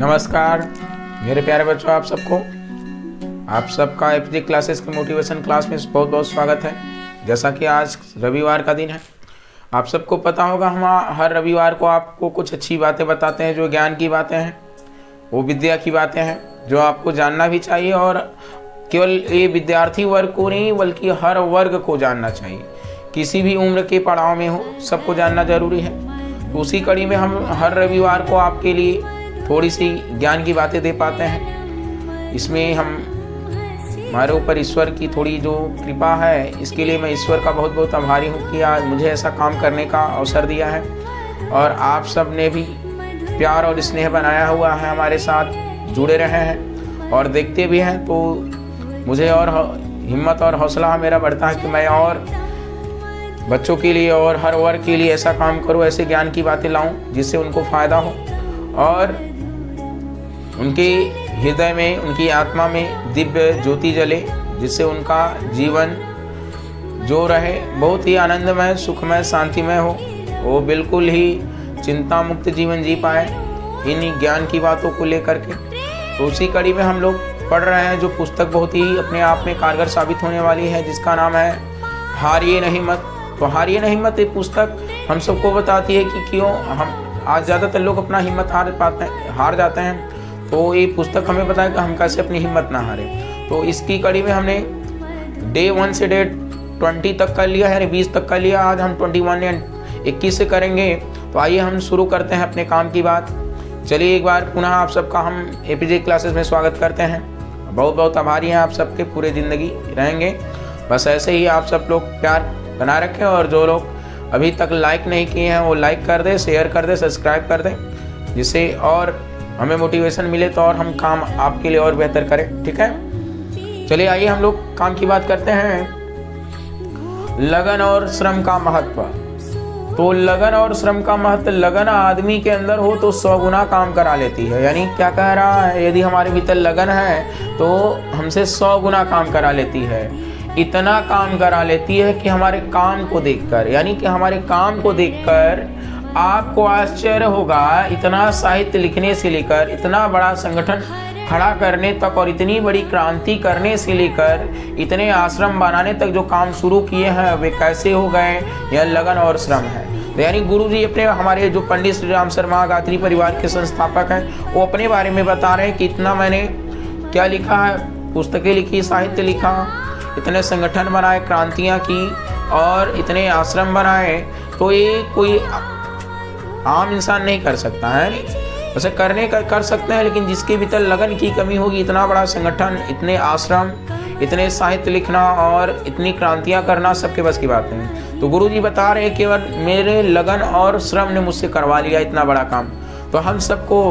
नमस्कार मेरे प्यारे बच्चों, आप सबका एपीजे क्लासेस के मोटिवेशन क्लास में बहुत बहुत स्वागत है। जैसा कि आज रविवार का दिन है, आप सबको पता होगा हम हर रविवार को आपको कुछ अच्छी बातें बताते हैं, जो ज्ञान की बातें हैं, वो विद्या की बातें हैं, जो आपको जानना भी चाहिए और केवल ये विद्यार्थी वर्ग को नहीं बल्कि हर वर्ग को जानना चाहिए। किसी भी उम्र के पड़ाव में हो, सबको जानना जरूरी है। तो उसी कड़ी में हम हर रविवार को आपके लिए थोड़ी सी ज्ञान की बातें दे पाते हैं। इसमें हमारे ऊपर ईश्वर की थोड़ी जो कृपा है, इसके लिए मैं ईश्वर का बहुत बहुत आभारी हूँ कि आज मुझे ऐसा काम करने का अवसर दिया है और आप सब ने भी प्यार और स्नेह बनाया हुआ है, हमारे साथ जुड़े रहे हैं और देखते भी हैं। तो मुझे और हिम्मत और हौसला मेरा बढ़ता है कि मैं और बच्चों के लिए और हर वर्ग के लिए ऐसा काम करूँ, ऐसे ज्ञान की बातें लाऊं जिससे उनको फ़ायदा हो और उनके हृदय में, उनकी आत्मा में दिव्य ज्योति जले, जिससे उनका जीवन जो रहे बहुत ही आनंदमय, सुखमय, शांतिमय हो, वो बिल्कुल ही चिंता मुक्त जीवन जी पाए इन ज्ञान की बातों को लेकर के। तो उसी कड़ी में हम लोग पढ़ रहे हैं जो पुस्तक बहुत ही अपने आप में कारगर साबित होने वाली है, जिसका नाम है हारिए नहीं मत। तो हारिए नहीं मत ये पुस्तक हम सबको बताती है कि क्यों हम आज ज़्यादातर लोग अपना हिम्मत हार जाते हैं। तो ये पुस्तक हमें बताया कि हम कैसे अपनी हिम्मत ना हारें। तो इसकी कड़ी में हमने डे 1 से डे 20 तक कर लिया है, यानी 20 तक कर लिया। आज हम 21 या 21 से करेंगे। तो आइए हम शुरू करते हैं अपने काम की बात। चलिए एक बार पुनः आप सबका हम एपीजे क्लासेस में स्वागत करते हैं। बहुत बहुत आभारी हैं आप सबके, पूरे ज़िंदगी रहेंगे। बस ऐसे ही आप सब लोग प्यार बना रखें और जो लोग अभी तक लाइक नहीं किए हैं वो लाइक कर दें, शेयर कर दें, सब्सक्राइब कर दें, जिससे और हमें मोटिवेशन मिले तो और हम काम आपके लिए और बेहतर करें। ठीक है, चलिए आइए हम लोग काम की बात करते हैं। लगन और श्रम का महत्व। तो लगन और श्रम का महत्व, लगन आदमी के अंदर हो तो 100 गुना काम करा लेती है। यानी क्या कह रहा है, यदि हमारे भीतर लगन है तो हमसे 100 गुना काम करा लेती है। इतना काम करा लेती है कि हमारे काम को देखकर, यानी कि हमारे काम को देखकर आपको आश्चर्य होगा। इतना साहित्य लिखने से लेकर इतना बड़ा संगठन खड़ा करने तक और इतनी बड़ी क्रांति करने से लेकर इतने आश्रम बनाने तक जो काम शुरू किए हैं वे कैसे हो गए, यह लगन और श्रम है। तो यानी गुरु जी अपने, हमारे जो पंडित श्री राम शर्मा गायत्री परिवार के संस्थापक हैं, वो अपने बारे में बता रहे हैं कि इतना मैंने क्या लिखा है, पुस्तकें लिखी, साहित्य लिखा, इतने संगठन बनाए, क्रांतियाँ की और इतने आश्रम बनाए। तो ये कोई आम इंसान नहीं कर सकता है। वैसे करने का कर सकते हैं, लेकिन जिसके भीतर लगन की कमी होगी, इतना बड़ा संगठन, इतने आश्रम, इतने साहित्य लिखना और इतनी क्रांतियाँ करना सबके बस की बात नहीं। तो गुरु जी बता रहे हैं केवल मेरे लगन और श्रम ने मुझसे करवा लिया इतना बड़ा काम। तो हम सबको,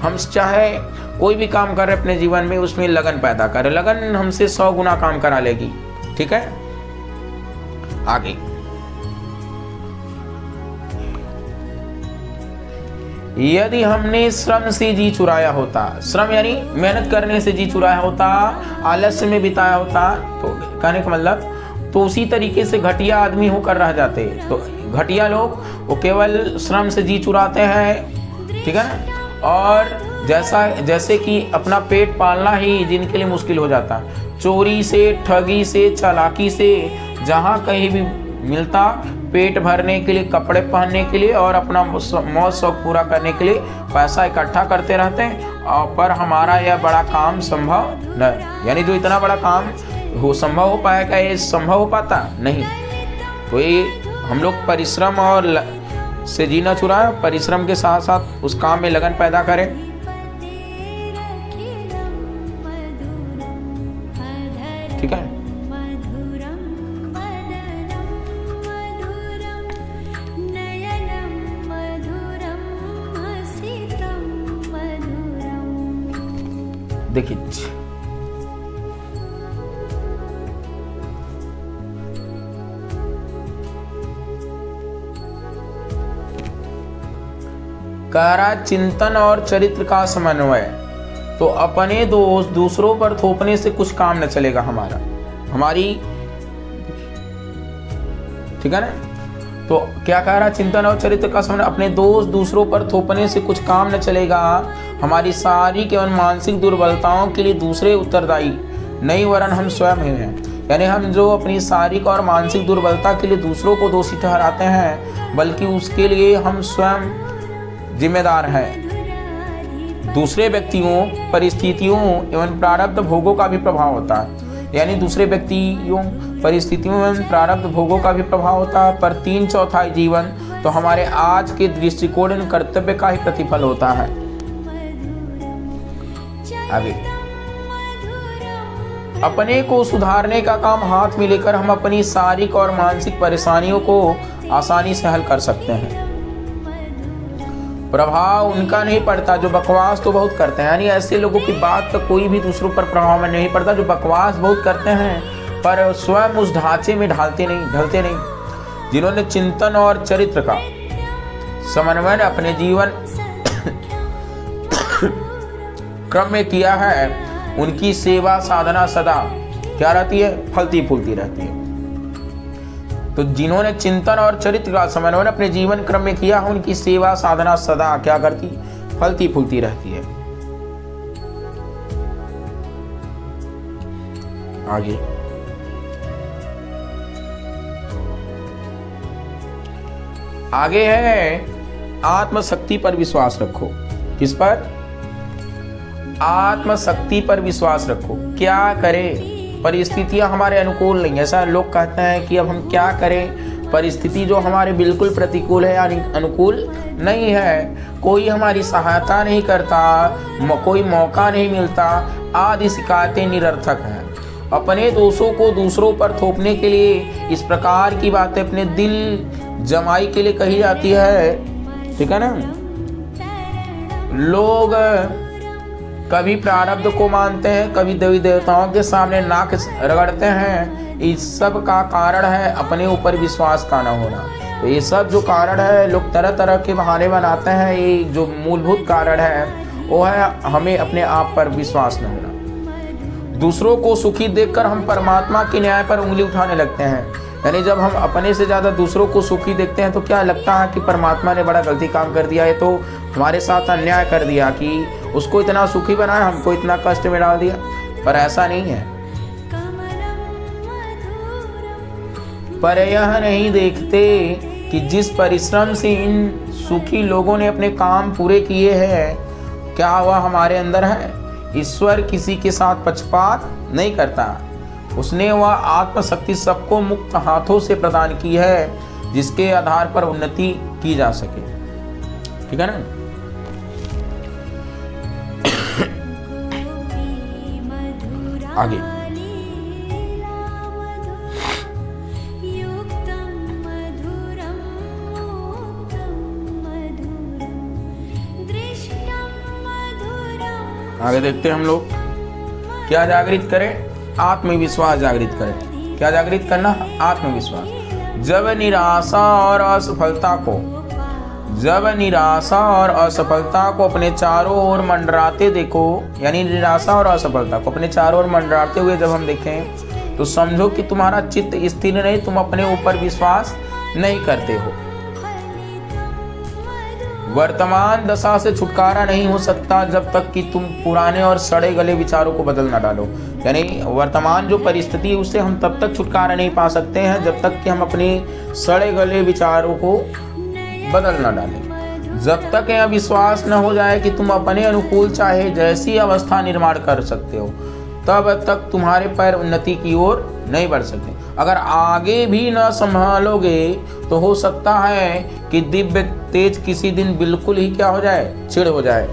हम चाहे कोई भी काम कर रहे अपने जीवन में, उसमें लगन पैदा करें। लगन हमसे 100 गुना काम करा लेगी। ठीक है, आगे यदि हमने श्रम से जी चुराया होता, श्रम यानी मेहनत करने से जी चुराया होता, आलस्य में बिताया होता, तो कहने का मतलब, तो उसी तरीके से घटिया आदमी होकर रह जाते। तो घटिया लोग वो केवल श्रम से जी चुराते हैं, ठीक है ना, और जैसे कि अपना पेट पालना ही जिनके लिए मुश्किल हो जाता। चोरी से, ठगी से, चालाकी से, जहाँ कहीं भी मिलता, पेट भरने के लिए, कपड़े पहनने के लिए और अपना मौज शौक पूरा करने के लिए पैसा इकट्ठा करते रहते हैं। और पर हमारा यह बड़ा काम संभव नहीं, यानी जो इतना बड़ा काम हो संभव हो पाएगा, ये संभव हो पाता नहीं। तो ये हम लोग परिश्रम और से जीना चुराए, परिश्रम के साथ साथ उस काम में लगन पैदा करें। ठीक है, देखिए कह रहा चिंतन और चरित्र का समन्वय। तो अपने दोष दूसरों पर थोपने से कुछ काम न चलेगा हमारी, ठीक है ना। तो क्या कह रहा, चिंतन और चरित्र का समन्वय अपने दोष दूसरों पर थोपने से कुछ काम न चलेगा। हमारी शारीरिक एवं मानसिक दुर्बलताओं के लिए दूसरे उत्तरदायी नहीं, वरन हम स्वयं ही हैं। यानी हम जो अपनी शारीरिक और मानसिक दुर्बलता के लिए दूसरों को दोषी ठहराते हैं, बल्कि उसके लिए हम स्वयं जिम्मेदार हैं। दूसरे व्यक्तियों, परिस्थितियों एवं प्रारब्ध भोगों का भी प्रभाव होता है। यानी दूसरे व्यक्तियों, परिस्थितियों एवं प्रारब्ध भोगों का भी प्रभाव होता है, पर 3/4 जीवन तो हमारे आज के दृष्टिकोण एवं कर्तव्य का ही प्रतिफल होता है। आगे, अपने को सुधारने का काम हाथ में लेकर हम अपनी शारीरिक और मानसिक परेशानियों को आसानी से हल कर सकते हैं। प्रभाव उनका नहीं पड़ता जो बकवास तो बहुत करते हैं। यानी ऐसे लोगों की बात का कोई भी दूसरों पर प्रभाव में नहीं पड़ता, जो बकवास बहुत करते हैं पर स्वयं उस ढांचे में ढलते नहीं। जिन्होंने चिंतन और चरित्र का समन्वय अपने जीवन क्रम में किया है, उनकी सेवा साधना सदा क्या रहती है, फलती फूलती रहती है। तो जिन्होंने चिंतन और चरित्र का समन्वय अपने जीवन क्रम में किया है, उनकी सेवा साधना सदा क्या करती, फलती फूलती रहती है। आगे है आत्मशक्ति पर विश्वास रखो। किस पर? आत्मशक्ति पर विश्वास रखो। क्या करें, परिस्थितियां हमारे अनुकूल नहीं। ऐसा लोग कहते हैं कि अब हम क्या करें, परिस्थिति जो हमारे बिल्कुल प्रतिकूल है यानी अनुकूल नहीं है, कोई हमारी सहायता नहीं करता, कोई मौका नहीं मिलता, आदि शिकायतें निरर्थक हैं। अपने दोषों को दूसरों पर थोपने के लिए इस प्रकार की बातें अपने दिल जमाई के लिए कही जाती है। ठीक है ना। लोग कभी प्रारब्ध को मानते हैं, कभी देवी देवताओं के सामने नाक रगड़ते हैं। इस सब का कारण है अपने ऊपर विश्वास का न होना। तो ये सब जो कारण है, लोग तरह तरह के बहाने बनाते हैं। ये जो मूलभूत कारण है वो है हमें अपने आप पर विश्वास न होना। दूसरों को सुखी देखकर हम परमात्मा के न्याय पर उंगली उठाने लगते हैं। यानी जब हम अपने से ज़्यादा दूसरों को सुखी देखते हैं तो क्या लगता है कि परमात्मा ने बड़ा गलती काम कर दिया है, तो हमारे साथ अन्याय कर दिया कि उसको इतना सुखी बनाया, हमको इतना कष्ट में डाल दिया। पर ऐसा नहीं है। पर यह नहीं देखते कि जिस परिश्रम से इन सुखी लोगों ने अपने काम पूरे किए हैं, क्या वह हमारे अंदर है। ईश्वर किसी के साथ पक्षपात नहीं करता। उसने वह आत्मशक्ति सबको मुक्त हाथों से प्रदान की है, जिसके आधार पर उन्नति की जा सके। ठीक है ना। आगे देखते हैं हम लोग क्या जागृत करें, आत्मविश्वास जागृत करें। क्या जागृत करना? आत्मविश्वास। जब निराशा और असफलता को अपने चारों ओर मंडराते देखो, यानी निराशा और असफलता को अपने चारों ओर मंडराते हुए जब हम देखें, तो समझो कि तुम्हारा चित्त स्थिर नहीं, तुम अपने ऊपर विश्वास नहीं करते हो। वर्तमान दशा से छुटकारा नहीं हो सकता जब तक कि तुम पुराने और सड़े गले विचारों को बदल ना डालो। यानी वर्तमान जो परिस्थिति है उससे हम तब तक छुटकारा नहीं पा सकते हैं जब तक कि हम अपने सड़े गले विचारों को बदल ना डालें। जब तक यह विश्वास न हो जाए कि तुम अपने अनुकूल चाहे जैसी अवस्था निर्माण कर सकते हो, तब तक तुम्हारे पैर उन्नति की ओर नहीं बढ़ सकते। अगर आगे भी न संभालोगे तो हो सकता है कि दिव्य तेज किसी दिन बिल्कुल ही क्या हो जाए, चिढ़ हो जाए।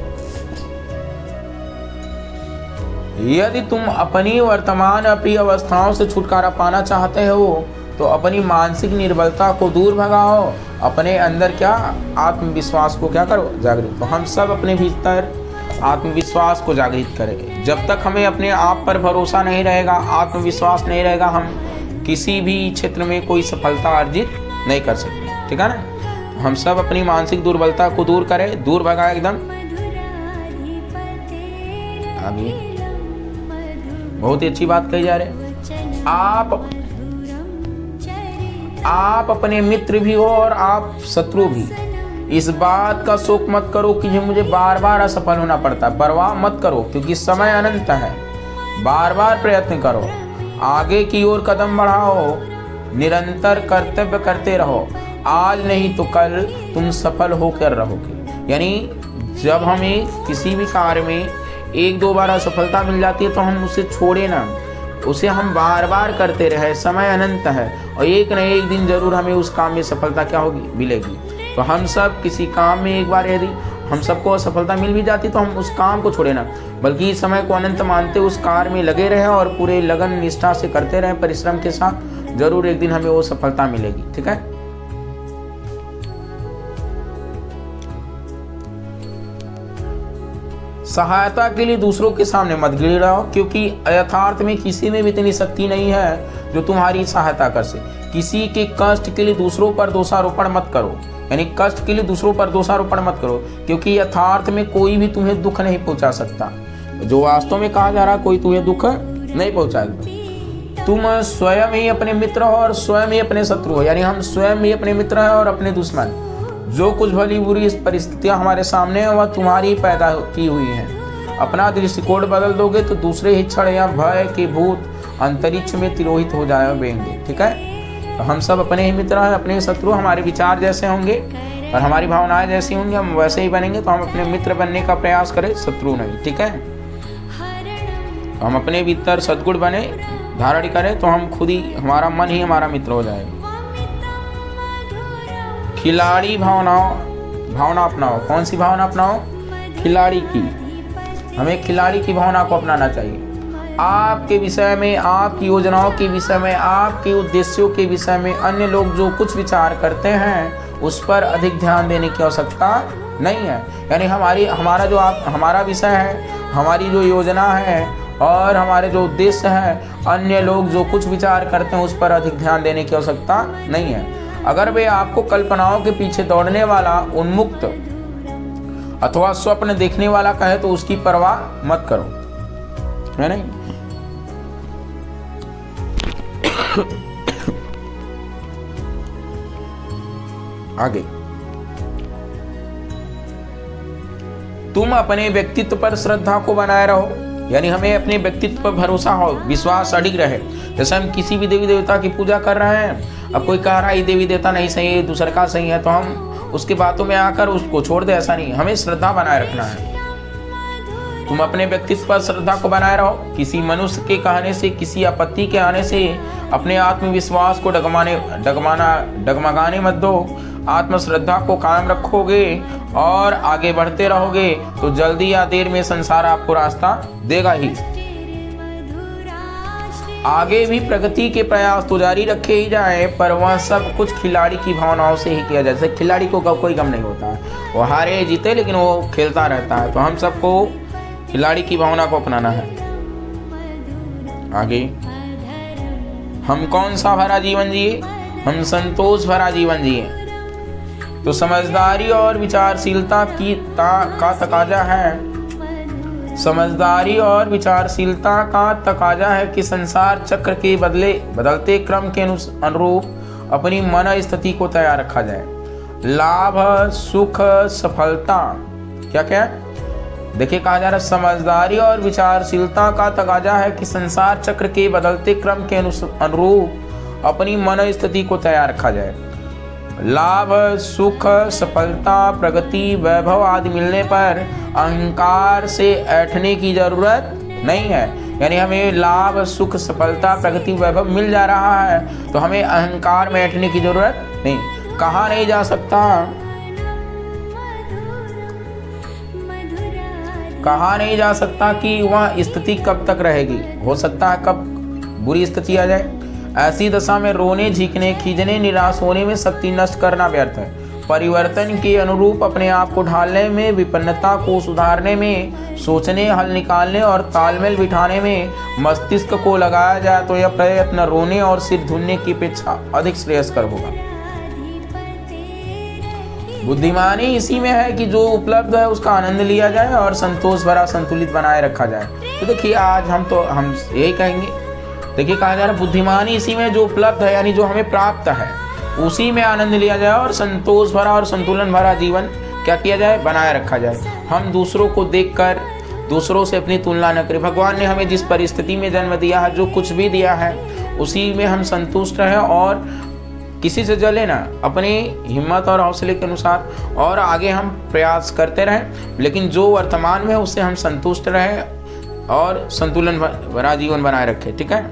यदि तुम अपनी वर्तमान अप्रिय अवस्थाओं से छुटकारा पाना चाहते हो तो अपनी मानसिक निर्बलता को दूर भगाओ, अपने अंदर क्या आत्मविश्वास को क्या करो, जागृत। तो हम सब अपने भीतर आत्मविश्वास को जागृत करें। जब तक हमें अपने आप पर भरोसा नहीं रहेगा, आत्मविश्वास नहीं रहेगा, हम किसी भी क्षेत्र में कोई सफलता अर्जित नहीं कर सकते। ठीक है ना। हम सब अपनी मानसिक दुर्बलता को दूर करें, दूर भगाए एकदम। अभी बहुत ही अच्छी बात कही जा रही है। आप अपने मित्र भी हो और आप शत्रु भी। इस बात का शोक मत करो कि मुझे बार बार असफल होना पड़ता है। परवाह मत करो क्योंकि समय अनंत है। बार बार प्रयत्न करो, आगे की ओर कदम बढ़ाओ, निरंतर कर्तव्य करते रहो। आज नहीं तो कल तुम सफल होकर रहोगे। यानी जब हमें किसी भी कार्य में एक दो बार असफलता मिल जाती है तो हम उसे छोड़े ना, उसे हम बार बार करते रहे। समय अनंत है और एक न एक दिन जरूर हमें उस काम में सफलता क्या होगी, मिलेगी। तो हम सब किसी काम में एक बार यदि हम सबको असफलता मिल भी जाती तो हम उस काम को छोड़े ना, बल्कि इस समय को अनंत मानते उस कार्य में लगे रहें और पूरे लगन निष्ठा से करते रहें, परिश्रम के साथ। जरूर एक दिन हमें वो सफलता मिलेगी। ठीक है। सहायता के लिए दूसरों के सामने मत गिड़ रहो, क्योंकि यथार्थ में किसी में भी इतनी शक्ति नहीं है जो तुम्हारी सहायता कर सके। किसी के कष्ट के लिए दूसरों पर दोषारोपण मत करो, यानी कष्ट के लिए दूसरों पर दोषारोपण मत करो, क्योंकि यथार्थ में कोई भी तुम्हें दुख नहीं पहुंचा सकता। जो वास्तव में कहा जा रहा है, कोई तुम्हें दुख नहीं पहुंचाएगा। तुम स्वयं ही अपने मित्र हो और स्वयं ही अपने शत्रु हो, यानी हम स्वयं ही अपने मित्र हैं और अपने दुश्मन। जो कुछ भली बुरी परिस्थितियां हमारे सामने है वह तुम्हारी पैदा की हुई हैं। अपना दृष्टिकोण बदल दोगे तो दूसरे ही क्षण या भय के भूत अंतरिक्ष में तिरोहित हो जाएंगे। ठीक है। तो हम सब अपने ही मित्र हैं, अपने शत्रु। हमारे विचार जैसे होंगे और हमारी भावनाएं जैसी होंगी, हम वैसे ही बनेंगे। तो हम अपने मित्र बनने का प्रयास करें, शत्रु नहीं। ठीक है। तो हम अपने भीतर सद्गुण बने, धारण करें तो हम खुद ही, हमारा मन ही हमारा मित्र हो जाएगा। खिलाड़ी भावना अपनाओ। कौन सी भावना अपनाओ? खिलाड़ी की। हमें खिलाड़ी की भावना को अपनाना चाहिए। आपके विषय में, आपकी योजनाओं के विषय में, आपके उद्देश्यों के विषय में अन्य लोग जो कुछ विचार करते हैं उस पर अधिक ध्यान देने की आवश्यकता नहीं है। यानी हमारा जो हमारा विषय है, हमारी जो योजना है और हमारे जो उद्देश्य है, अन्य लोग जो कुछ विचार करते हैं उस पर अधिक ध्यान देने की आवश्यकता नहीं है। अगर वे आपको कल्पनाओं के पीछे दौड़ने वाला, उन्मुक्त अथवा स्वप्न देखने वाला कहे तो उसकी परवाह मत करो, है नहीं। आगे, तुम अपने व्यक्तित्व पर श्रद्धा को बनाए रहो, यानी हमें अपने व्यक्तित्व पर भरोसा हो, विश्वास अडिग रहे। जैसे हम किसी भी देवी देवता की पूजा कर रहे हैं, अब कोई कह रहा है ये देवी देवता नहीं सही है, दूसरा का सही है, तो हम उसकी बातों में आकर उसको छोड़ दे, ऐसा नहीं। हमें श्रद्धा बनाए रखना है। तुम अपने व्यक्तित्व पर श्रद्धा को बनाए रहो। किसी मनुष्य के कहने से, किसी आपत्ति के आने से अपने आत्मविश्वास को डगमगाने मत दो। आत्मश्रद्धा को कायम रखोगे और आगे बढ़ते रहोगे तो जल्दी या देर में संसार आपको रास्ता देगा ही। आगे भी प्रगति के प्रयास तो जारी रखे ही जाए, पर वह सब कुछ खिलाड़ी की भावनाओं से ही किया जाए। जैसे खिलाड़ी को कोई गम नहीं होता है, वो हारे जीते लेकिन वो खेलता रहता है। तो हम सबको खिलाड़ी की भावना को अपनाना है। आगे, हम कौन सा भरा जीवन जिए? हम संतोष भरा जीवन जिए। तो समझदारी और विचारशीलता का तकाजा है। समझदारी और विचारशीलता का तकाजा है कि संसार चक्र के बदलते क्रम के अनुरूप अपनी मन स्थिति को तैयार रखा जाए। लाभ, सुख, सफलता, क्या देखिए कहा जा रहा है, समझदारी और विचारशीलता का तकाजा है कि संसार चक्र के बदलते क्रम के अनुरूप अपनी मन स्थिति को तैयार रखा जाए। लाभ, सुख, सफलता, प्रगति, वैभव आदि मिलने पर अहंकार से ऐंठने की जरूरत नहीं है। यानी हमें लाभ, सुख, सफलता, प्रगति, वैभव मिल जा रहा है तो हमें अहंकार में ऐंठने की जरूरत नहीं। कहा नहीं जा सकता, कहा नहीं जा सकता कि वह स्थिति कब तक रहेगी। हो सकता है कब बुरी स्थिति आ जाए। ऐसी दशा में रोने, झींकने, खींचने, निराश होने में शक्ति नष्ट करना व्यर्थ है। परिवर्तन के अनुरूप अपने आप को ढालने में, विपन्नता को सुधारने में, सोचने, हल निकालने और तालमेल बिठाने में मस्तिष्क को लगाया जाए तो यह प्रयत्न रोने और सिर धुनने की अपेक्षा अधिक श्रेयस्कर होगा। बुद्धिमानी इसी में है कि जो उपलब्ध है उसका आनंद लिया जाए और संतोष भरा संतुलित बनाए रखा जाए। तो देखिए आज हम यही कहेंगे। देखिए कहा जा रहा है बुद्धिमानी इसी में जो उपलब्ध है, यानी जो हमें प्राप्त है, उसी में आनंद लिया जाए और संतोष भरा और संतुलन भरा जीवन क्या किया जाए, बनाए रखा जाए। हम दूसरों को देखकर दूसरों से अपनी तुलना न करें। भगवान ने हमें जिस परिस्थिति में जन्म दिया है, जो कुछ भी दिया है, उसी में हम संतुष्ट रहें और किसी से जले ना, अपनी हिम्मत और हौसले के अनुसार और आगे हम प्रयास करते रहें, लेकिन जो वर्तमान में उससे हम संतुष्ट रहें और संतुलन भरा जीवन बनाए रखें। ठीक है,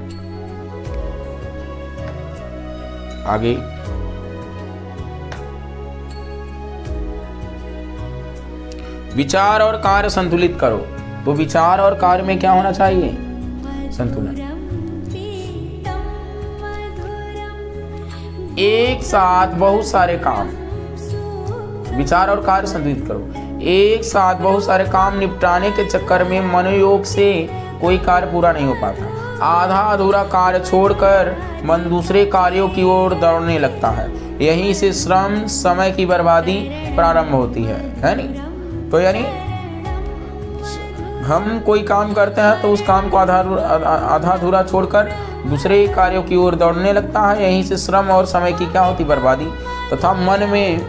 आगे विचार और कार्य संतुलित करो। तो विचार और कार्य में क्या होना चाहिए, संतुलन। एक साथ बहुत सारे काम, विचार और कार्य संतुलित करो। एक साथ बहुत सारे काम निपटाने के चक्कर में मनोयोग से कोई कार्य पूरा नहीं हो पाता। आधा अधूरा कार्य छोड़कर मन दूसरे कार्यों की ओर दौड़ने लगता है। यहीं से श्रम, समय की बर्बादी प्रारंभ होती है नहीं? तो यानी हम कोई काम करते हैं तो उस काम को आधा अधूरा छोड़कर दूसरे कार्यों की ओर दौड़ने लगता है। यहीं से श्रम और समय की क्या होती, बर्बादी, तथा मन में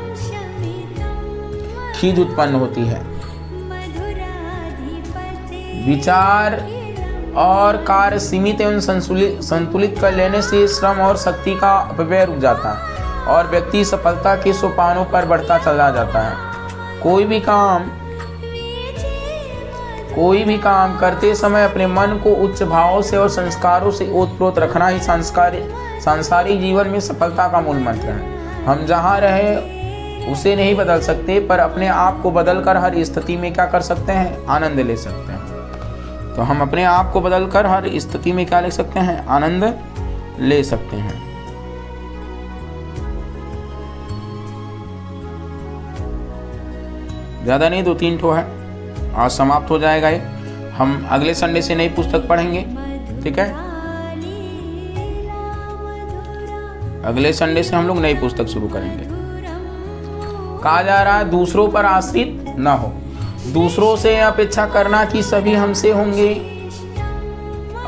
खीज उत्पन्न होती है। विचार और कार्य सीमित एवं संतुलित कर लेने से श्रम और शक्ति का अपव्यय रुक जाता है और व्यक्ति सफलता के सोपानों पर बढ़ता चला जाता है। कोई भी काम करते समय अपने मन को उच्च भावों से और संस्कारों से ओतप्रोत रखना ही सांसारिक जीवन में सफलता का मूल मंत्र है। हम जहाँ रहे उसे नहीं बदल सकते, पर अपने आप को बदलकर हर स्थिति में क्या कर सकते हैं, आनंद ले सकते हैं। तो हम अपने आप को बदलकर हर स्थिति में क्या ले सकते हैं, आनंद ले सकते हैं। ज़्यादा नहीं, 2-3 ठो है, आज समाप्त हो जाएगा ये। हम अगले संडे से नई पुस्तक पढ़ेंगे। ठीक है, अगले संडे से हम लोग नई पुस्तक शुरू करेंगे। कहा जा रहा है दूसरों पर आश्रित न हो, दूसरों से अपेक्षा करना कि सभी हमसे होंगे।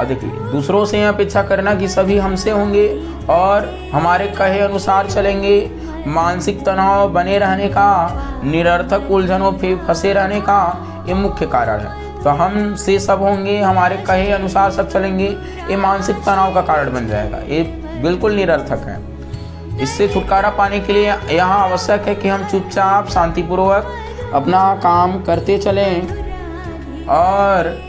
देखिए, दूसरों से अपेक्षा करना कि सभी हमसे होंगे और हमारे कहे अनुसार चलेंगे, मानसिक तनाव बने रहने का, निरर्थक उलझनों में फंसे रहने का ये मुख्य कारण है। तो हम से सब होंगे, हमारे कहे अनुसार सब चलेंगे, ये मानसिक तनाव का कारण बन जाएगा। ये बिल्कुल निरर्थक है। इससे छुटकारा पाने के लिए यहाँ आवश्यक है कि हम चुपचाप शांतिपूर्वक अपना काम करते चलें और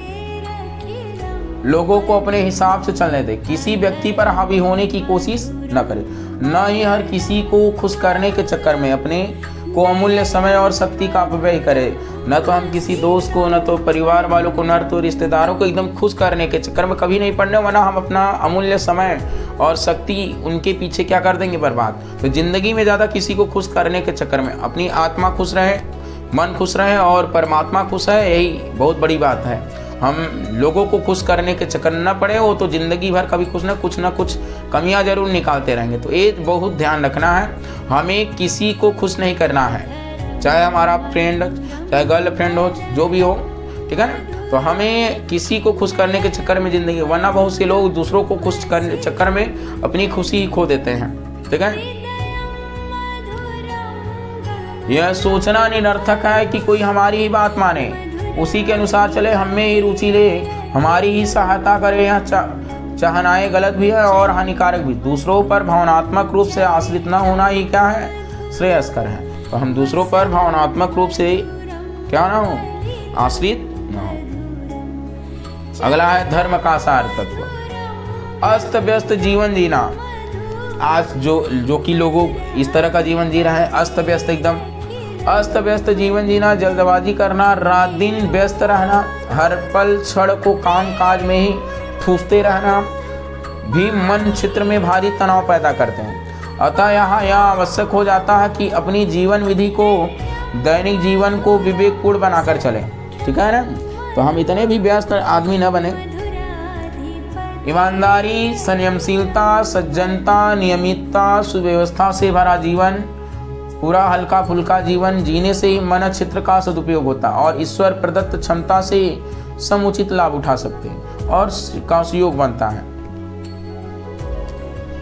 लोगों को अपने हिसाब से चलने दें। किसी व्यक्ति पर हावी होने की कोशिश न करें, न ही हर किसी को खुश करने के चक्कर में अपने को अमूल्य समय और शक्ति का अपव्यय करें। न तो हम किसी दोस्त को, न तो परिवार वालों को, न तो रिश्तेदारों को एकदम खुश करने के चक्कर में कभी नहीं पड़ने, वरना हम अपना अमूल्य समय और शक्ति उनके पीछे क्या कर देंगे, बर्बाद। तो जिंदगी में ज़्यादा किसी को खुश करने के चक्कर में अपनी आत्मा खुश रहे, मन खुश रहे और परमात्मा खुश है, यही बहुत बड़ी बात है। हम लोगों को खुश करने के चक्कर न पड़े हो तो जिंदगी भर कभी कुछ ना कुछ कमियां जरूर निकालते रहेंगे। तो ये बहुत ध्यान रखना है, हमें किसी को खुश नहीं करना है, चाहे हमारा फ्रेंड, चाहे गर्लफ्रेंड हो, जो भी हो। ठीक है ना, तो हमें किसी को खुश करने के चक्कर में जिंदगी, वरना बहुत से लोग दूसरों को खुश करने के चक्कर में अपनी खुशी ही खो देते हैं। ठीक है, यह सोचना निरर्थक है कि कोई हमारी ही बात माने, उसी के अनुसार चले, हमें ही रुचि ले, हमारी ही सहायता करे। यह चाहनाएं गलत भी है और हानिकारक भी। दूसरों पर भावनात्मक रूप से आश्रित न होना ही क्या है, श्रेयस्कर है। तो हम दूसरों पर भावनात्मक रूप से क्या ना हो, आश्रित न हो। अगला है धर्म का सार तत्व। अस्त व्यस्त जीवन जीना। आज जो कि लोग इस तरह का जीवन जी रहे हैं, अस्त व्यस्त जीवन जीना, जल्दबाजी करना, रात दिन व्यस्त रहना, हर पल क्षण को काम काज में ही ठूसते रहना भी मन चित्र में भारी तनाव पैदा करते हैं। अतः यहाँ यह आवश्यक हो जाता है कि अपनी जीवन विधि को, दैनिक जीवन को विवेकपूर्ण बनाकर चलें। ठीक है ना, तो हम इतने भी व्यस्त आदमी न बने। ईमानदारी, संयमशीलता, सज्जनता, नियमितता, सुव्यवस्था से भरा जीवन, पूरा हल्का फुल्का जीवन जीने से ही मन क्षेत्र का सदुपयोग होता है और ईश्वर प्रदत्त क्षमता से समुचित लाभ उठा सकते हैं और का सुयोग बनता है।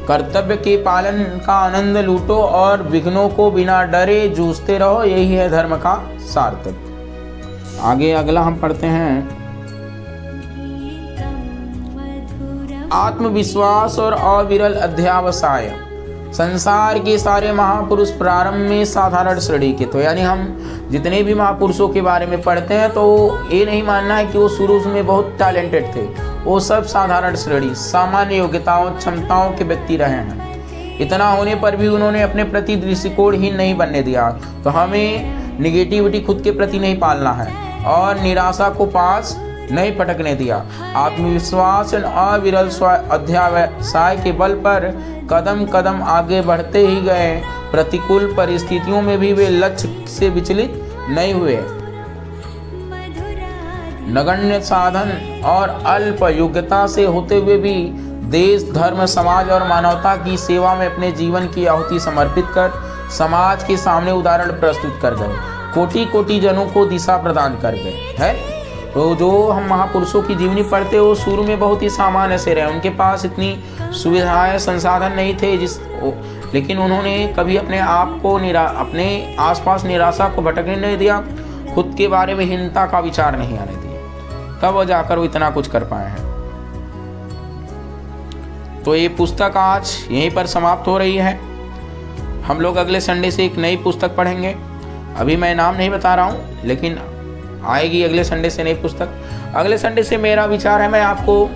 कर्तव्य के पालन का आनंद लूटो और विघ्नों को बिना डरे जूझते रहो, यही है धर्म का सार्थक। आगे अगला हम पढ़ते हैं, आत्मविश्वास और अविरल अध्यावसाय। संसार के सारे महापुरुष प्रारंभ में साधारण श्रेणी के थे, यानी हम जितने भी महापुरुषों के बारे में पढ़ते हैं तो ये नहीं मानना है कि वो शुरू में बहुत टैलेंटेड थे। वो सब साधारण श्रेणी, सामान्य योग्यताओं क्षमताओं के व्यक्ति रहे हैं। इतना होने पर भी उन्होंने अपने प्रति दृष्टिकोणहीन नहीं बनने दिया। तो हमें निगेटिविटी खुद के प्रति नहीं पालना है और निराशा को पास नहीं पटकने दिया। आत्मविश्वास और अविरल अध्यावसाय के बल पर कदम कदम आगे बढ़ते ही गए। प्रतिकूल परिस्थितियों में भी वे लक्ष्य से विचलित नहीं हुए। नगण्य साधन और अल्प योग्यता से होते हुए भी देश, धर्म, समाज और मानवता की सेवा में अपने जीवन की आहुति समर्पित कर समाज के सामने उदाहरण प्रस्तुत कर गए। कोटि कोटि जनों को दिशा प्रदान कर गए है। तो जो हम महापुरुषों की जीवनी पढ़ते हो शुरू में बहुत ही सामान्य से रहे, उनके पास इतनी सुविधाएं संसाधन नहीं थे लेकिन उन्होंने कभी अपने आप को अपने आसपास निराशा को भटकने नहीं दिया, खुद के बारे में हीनता का विचार नहीं आने दिया, तब वो जाकर वो इतना कुछ कर पाए हैं। तो ये पुस्तक आज यहीं पर समाप्त हो रही है। हम लोग अगले संडे से एक नई पुस्तक पढ़ेंगे। अभी मैं नाम नहीं बता रहा हूँ, लेकिन आएगी अगले संडे से नई पुस्तक। अगले संडे से मेरा विचार है मैं आपको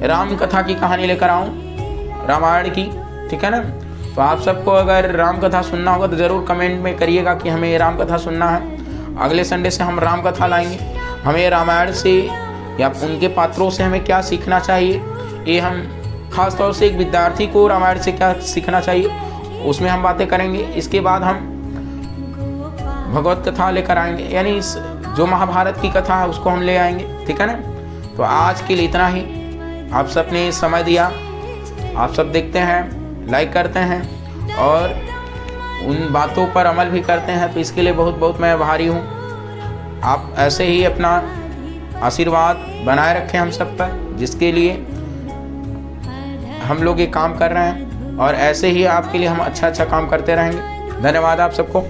राम कथा की कहानी लेकर आऊँ, रामायण की, ठीक है ना। तो आप सबको अगर राम कथा सुनना होगा तो ज़रूर कमेंट में करिएगा कि हमें राम कथा सुनना है। अगले संडे से हम राम कथा लाएंगे। हमें रामायण से या उनके पात्रों से हमें क्या सीखना चाहिए, ये हम खास तौर से एक विद्यार्थी को रामायण से क्या सीखना चाहिए उसमें हम बातें करेंगे। इसके बाद हम भगवत कथा लेकर आएंगे, यानी जो महाभारत की कथा है उसको हम ले आएंगे, ठीक है ना। तो आज के लिए इतना ही। आप सब ने समय दिया, आप सब देखते हैं, लाइक करते हैं और उन बातों पर अमल भी करते हैं, तो इसके लिए बहुत बहुत मैं आभारी हूँ। आप ऐसे ही अपना आशीर्वाद बनाए रखें हम सब पर, जिसके लिए हम लोग ये काम कर रहे हैं, और ऐसे ही आपके लिए हम अच्छा अच्छा काम करते रहेंगे। धन्यवाद आप सबको।